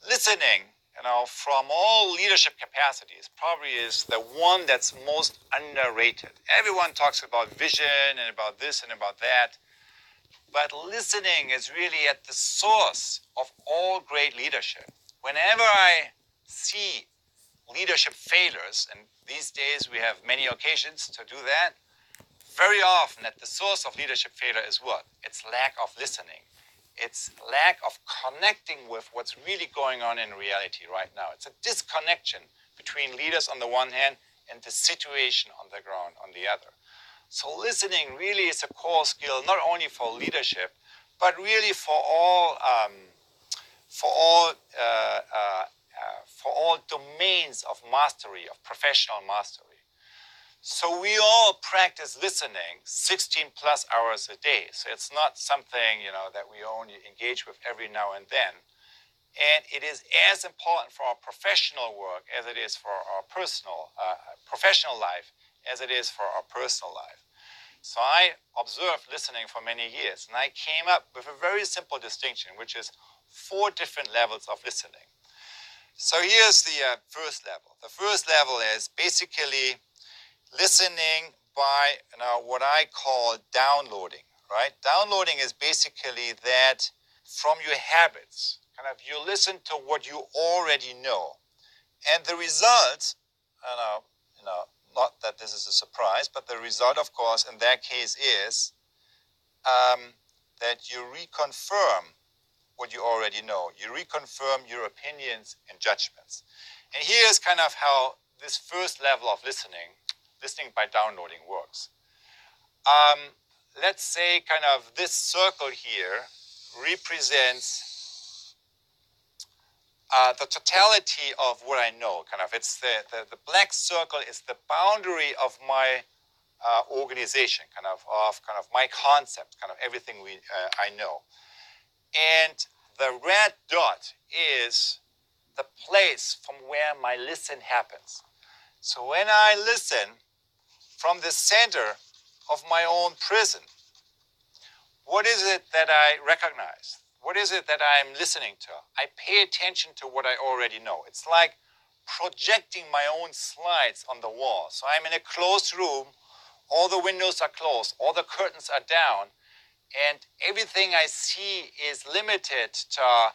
listening, from all leadership capacities, probably is the one that's most underrated. Everyone talks about vision and about this and about that, but listening is really at the source of all great leadership. Whenever I see leadership failures, and these days we have many occasions to do that, very often at the source of leadership failure is what? It's lack of listening. It's lack of connecting with what's really going on in reality right now. It's a disconnection between leaders on the one hand and the situation on the ground on the other. So listening really is a core skill, not only for leadership, but really for all domains of mastery, of professional mastery. So we all practice listening 16 plus hours a day. So it's not something, that we only engage with every now and then. And it is as important for our professional work as it is for our professional life, as it is for our personal life. So I observed listening for many years, and I came up with a very simple distinction, which is 4 different levels of listening. So here's the first level. The first level is basically listening by what I call downloading, right? Downloading is basically that from your habits, you listen to what you already know. And the result, not that this is a surprise, but the result, of course, in that case is that you reconfirm what you already know. You reconfirm your opinions and judgments. And here's how this first level of listening by downloading works. Let's say this circle here represents the totality of what I know. It's the black circle is the boundary of my organization, of my concept, everything I know. And the red dot is the place from where my listen happens. So when I listen from the center of my own prison, what is it that I recognize? What is it that I'm listening to? I pay attention to what I already know. It's like projecting my own slides on the wall. So I'm in a closed room, all the windows are closed, all the curtains are down, and everything I see is limited to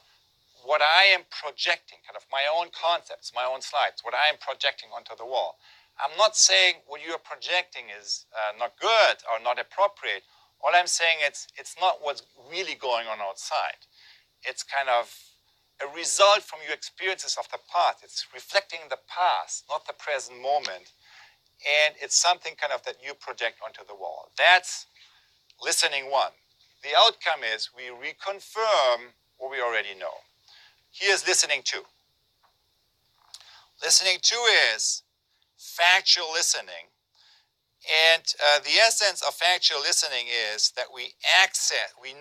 what I am projecting, my own concepts, my own slides, what I am projecting onto the wall. I'm not saying what you're projecting is not good or not appropriate. All I'm saying it's not what's really going on outside. It's a result from your experiences of the past. It's reflecting the past, not the present moment. And it's something that you project onto the wall. That's listening 1. The outcome is we reconfirm what we already know. Here's listening 2. Listening 2 is factual listening. And the essence of factual listening is that we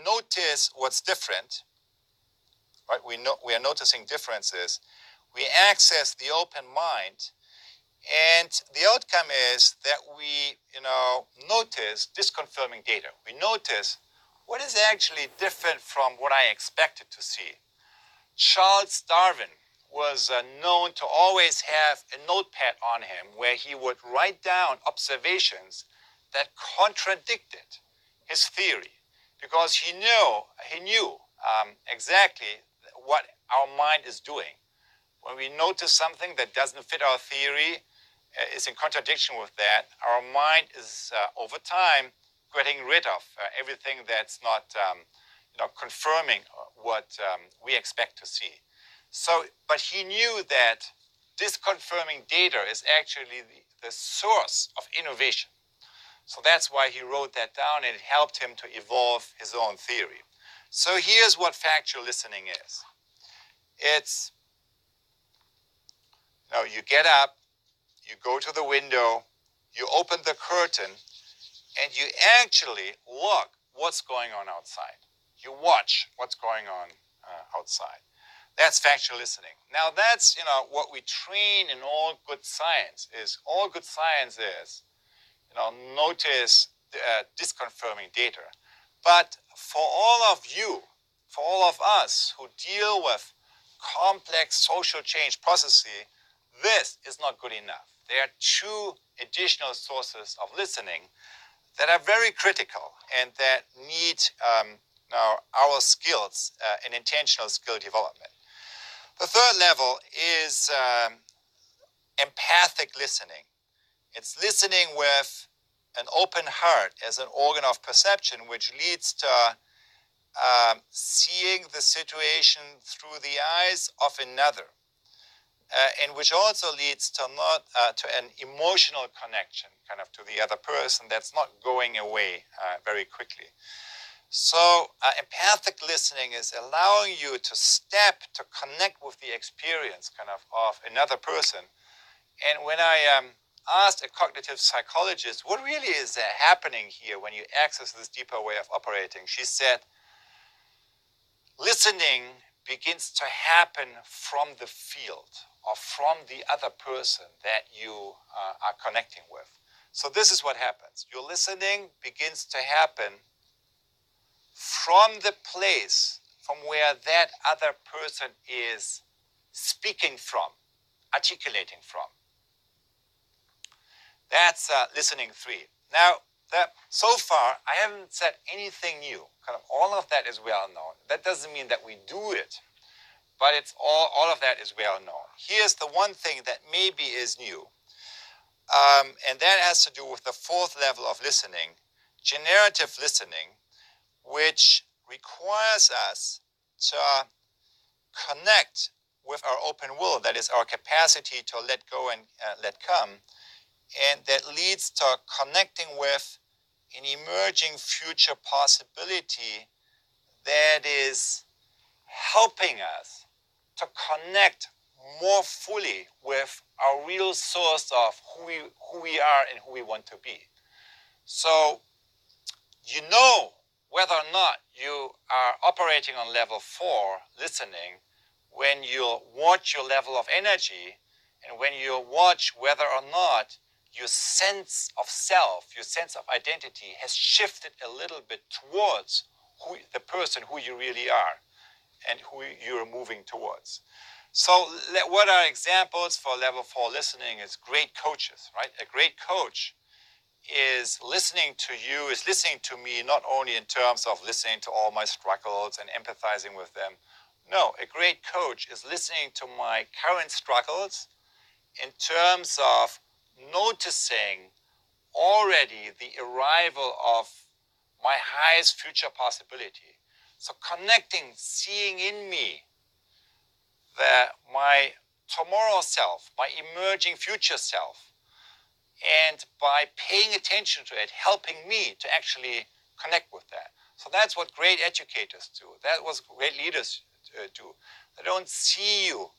notice what's different, right? We are noticing differences. We access the open mind. And the outcome is that we, notice disconfirming data. We notice what is actually different from what I expected to see. Charles Darwin was known to always have a notepad on him where he would write down observations that contradicted his theory, because he knew exactly what our mind is doing. When we notice something that doesn't fit our theory, is in contradiction with that, our mind is over time getting rid of everything that's not confirming what we expect to see. So, but he knew that disconfirming data is actually the source of innovation. So that's why he wrote that down, and it helped him to evolve his own theory. So here's what factual listening is. It's, you get up, you go to the window, you open the curtain, and you actually look what's going on outside. You watch what's going on outside. That's factual listening. Now that's, what we train in all good science is, notice disconfirming data. But for all of you, for all of us who deal with complex social change processes, this is not good enough. There are two additional sources of listening that are very critical and that need now our skills and intentional skill development. The third level is empathic listening. It's listening with an open heart as an organ of perception, which leads to seeing the situation through the eyes of another, and which also leads to to an emotional connection, kind of to the other person that's not going away very quickly. So empathic listening is allowing you to step to connect with the experience, kind of another person. And when I asked a cognitive psychologist, what really is happening here when you access this deeper way of operating, she said, listening begins to happen from the field or from the other person that you are connecting with. So this is what happens. Your listening begins to happen from the place from where that other person is speaking from, articulating from. That's listening 3. Now, so far, I haven't said anything new. Kind of all of that is well known. That doesn't mean that we do it, but it's all of that is well known. Here's the one thing that maybe is new, and that has to do with the fourth level of listening, generative listening, which requires us to connect with our open will, that is our capacity to let go and let come, and that leads to connecting with an emerging future possibility that is helping us to connect more fully with our real source of who we are and who we want to be. So you know whether or not you are operating on level 4, listening, when you watch your level of energy and when you watch whether or not your sense of self, your sense of identity has shifted a little bit towards the person who you really are and who you're moving towards. So what are examples for level 4 listening is great coaches, right? A great coach is listening to you, is listening to me, not only in terms of listening to all my struggles and empathizing with them. No, a great coach is listening to my current struggles in terms of noticing already the arrival of my highest future possibility. So connecting, seeing in me my tomorrow self, my emerging future self, and by paying attention to it, helping me to actually connect with that. So that's what great educators do. That was great leaders do. They don't see you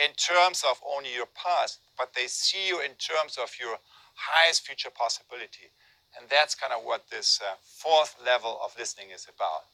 in terms of only your past, but they see you in terms of your highest future possibility. And that's kind of what this fourth level of listening is about.